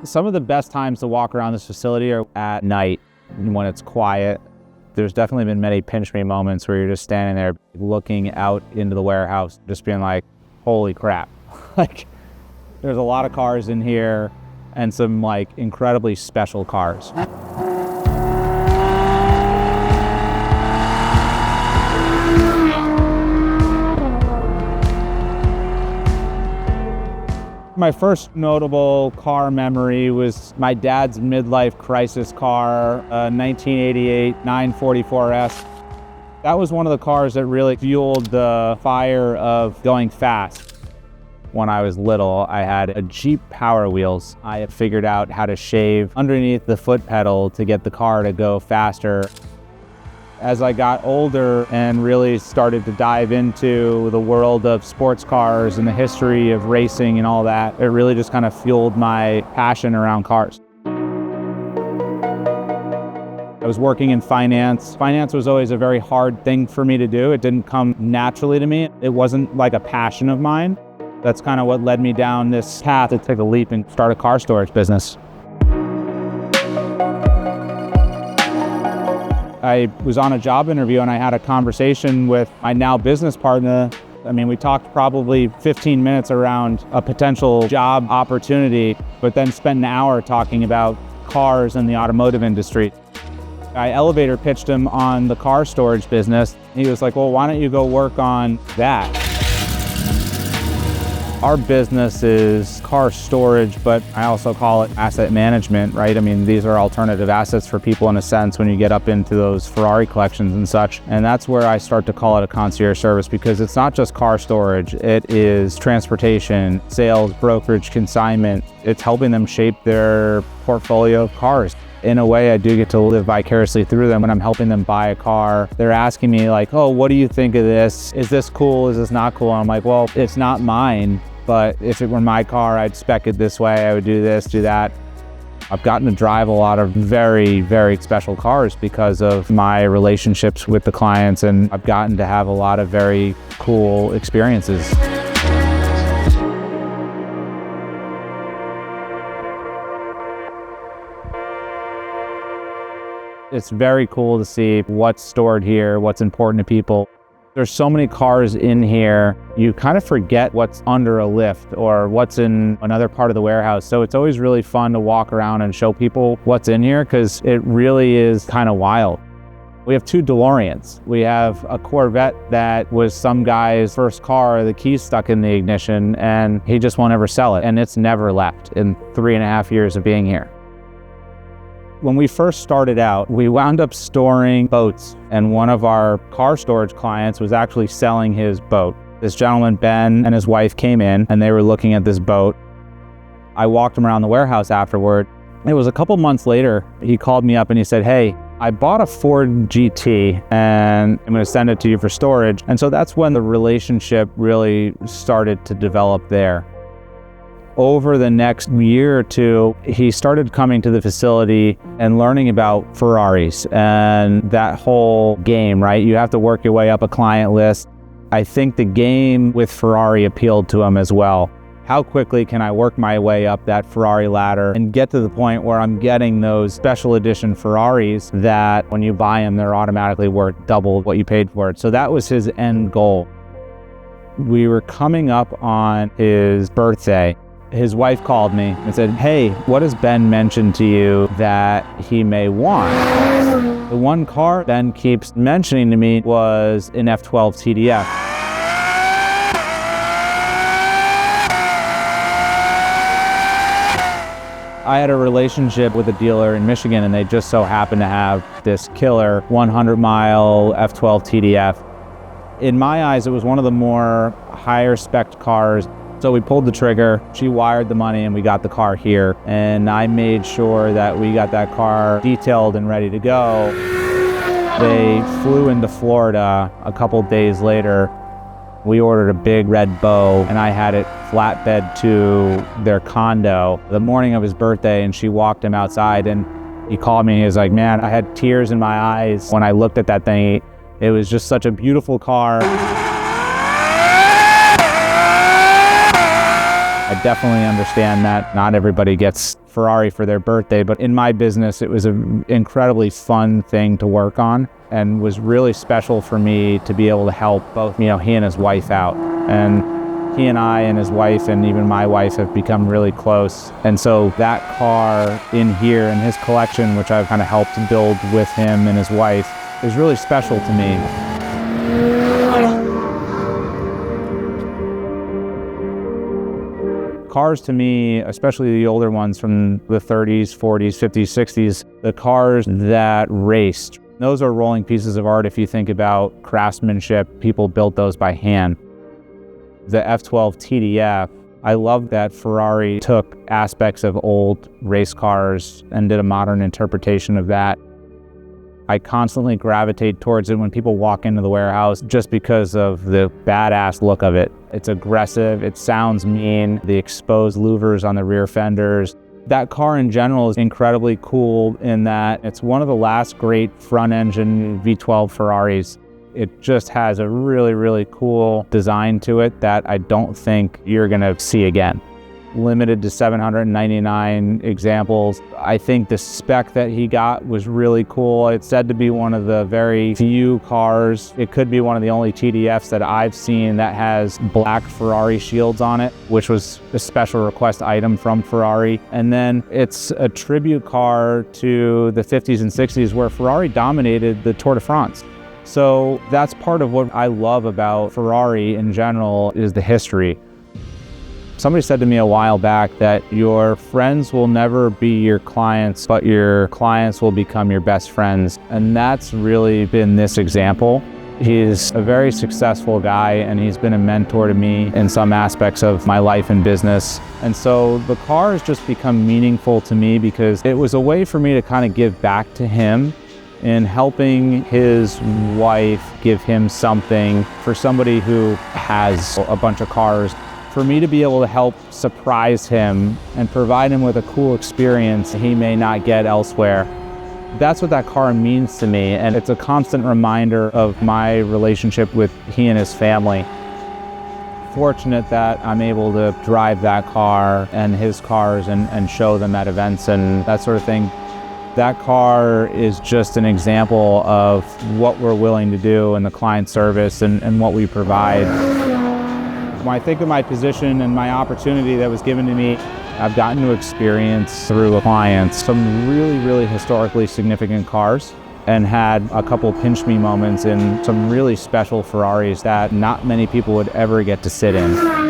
Some of the best times to walk around this facility are at night when it's quiet. There's definitely been many pinch me moments where you're just standing there looking out into the warehouse, just being like, holy crap. Like, there's a lot of cars in here and some like incredibly special cars. My first notable car memory was my dad's midlife crisis car, a 1988 944S. That was one of the cars that really fueled the fire of going fast. When I was little, I had a Jeep Power Wheels. I had figured out how to shave underneath the foot pedal to get the car to go faster. As I got older and really started to dive into the world of sports cars and the history of racing and all that, it really just kind of fueled my passion around cars. I was working in finance. Finance was always a very hard thing for me to do. It didn't come naturally to me. It wasn't like a passion of mine. That's kind of what led me down this path to take a leap and start a car storage business. I was on a job interview and I had a conversation with my now business partner. I mean, we talked probably 15 minutes around a potential job opportunity, but then spent an hour talking about cars and the automotive industry. I elevator pitched him on the car storage business. He was like, well, why don't you go work on that? Our business is car storage, but I also call it asset management, right? I mean, these are alternative assets for people in a sense when you get up into those Ferrari collections and such. And that's where I start to call it a concierge service, because it's not just car storage. It is transportation, sales, brokerage, consignment. It's helping them shape their portfolio of cars. In a way, I do get to live vicariously through them when I'm helping them buy a car. They're asking me like, oh, what do you think of this? Is this cool? Is this not cool? And I'm like, well, it's not mine, but if it were my car, I'd spec it this way. I would do this, do that. I've gotten to drive a lot of very, very special cars because of my relationships with the clients, and I've gotten to have a lot of very cool experiences. It's very cool to see what's stored here, what's important to people. There's so many cars in here, you kind of forget what's under a lift or what's in another part of the warehouse. So it's always really fun to walk around and show people what's in here, because it really is kind of wild. We have 2 DeLoreans. We have a Corvette that was some guy's first car, the keys stuck in the ignition, and he just won't ever sell it. And it's never left in 3.5 years of being here. When we first started out, we wound up storing boats, and one of our car storage clients was actually selling his boat. This gentleman, Ben, and his wife came in and they were looking at this boat. I walked him around the warehouse afterward. It was a couple months later, he called me up and he said, hey, I bought a Ford GT and I'm gonna send it to you for storage. And so that's when the relationship really started to develop there. Over the next year or two, he started coming to the facility and learning about Ferraris and that whole game, right? You have to work your way up a client list. I think the game with Ferrari appealed to him as well. How quickly can I work my way up that Ferrari ladder and get to the point where I'm getting those special edition Ferraris that when you buy them, they're automatically worth double what you paid for it. So that was his end goal. We were coming up on his birthday. His wife called me and said, hey, what has Ben mentioned to you that he may want? The one car Ben keeps mentioning to me was an F12 TDF. I had a relationship with a dealer in Michigan, and they just so happened to have this killer 100-mile F12 TDF. In my eyes, it was one of the more higher spec cars. So we pulled the trigger, she wired the money, and we got the car here. And I made sure that we got that car detailed and ready to go. They flew into Florida a couple days later. We ordered a big red bow, and I had it flatbed to their condo the morning of his birthday, and she walked him outside, and he called me and he was like, man, I had tears in my eyes when I looked at that thing. It was just such a beautiful car. I definitely understand that not everybody gets Ferrari for their birthday, but in my business, it was an incredibly fun thing to work on and was really special for me to be able to help both, he and his wife out. And he and I and his wife and even my wife have become really close. And so that car in here in his collection, which I've kind of helped build with him and his wife, is really special to me. Cars to me, especially the older ones from the 30s, 40s, 50s, 60s, the cars that raced, those are rolling pieces of art if you think about craftsmanship. People built those by hand. The F12 TDF, I love that Ferrari took aspects of old race cars and did a modern interpretation of that. I constantly gravitate towards it when people walk into the warehouse just because of the badass look of it. It's aggressive, it sounds mean, the exposed louvers on the rear fenders. That car in general is incredibly cool in that it's one of the last great front-engine V12 Ferraris. It just has a really, really cool design to it that I don't think you're gonna see again. Limited to 799 examples. I think the spec that he got was really cool. It's said to be one of the very few cars. It could be one of the only TDFs that I've seen that has black Ferrari shields on it, which was a special request item from Ferrari. And then it's a tribute car to the 50s and 60s where Ferrari dominated the Tour de France. So that's part of what I love about Ferrari in general is the history. Somebody said to me a while back that your friends will never be your clients, but your clients will become your best friends. And that's really been this example. He's a very successful guy and he's been a mentor to me in some aspects of my life and business. And so the car has just become meaningful to me because it was a way for me to kind of give back to him in helping his wife give him something for somebody who has a bunch of cars. For me to be able to help surprise him and provide him with a cool experience he may not get elsewhere. That's what that car means to me, and it's a constant reminder of my relationship with he and his family. Fortunate that I'm able to drive that car and his cars and show them at events and that sort of thing. That car is just an example of what we're willing to do in the client service and what we provide. When I think of my position and my opportunity that was given to me, I've gotten to experience through clients some really, really historically significant cars and had a couple pinch me moments in some really special Ferraris that not many people would ever get to sit in.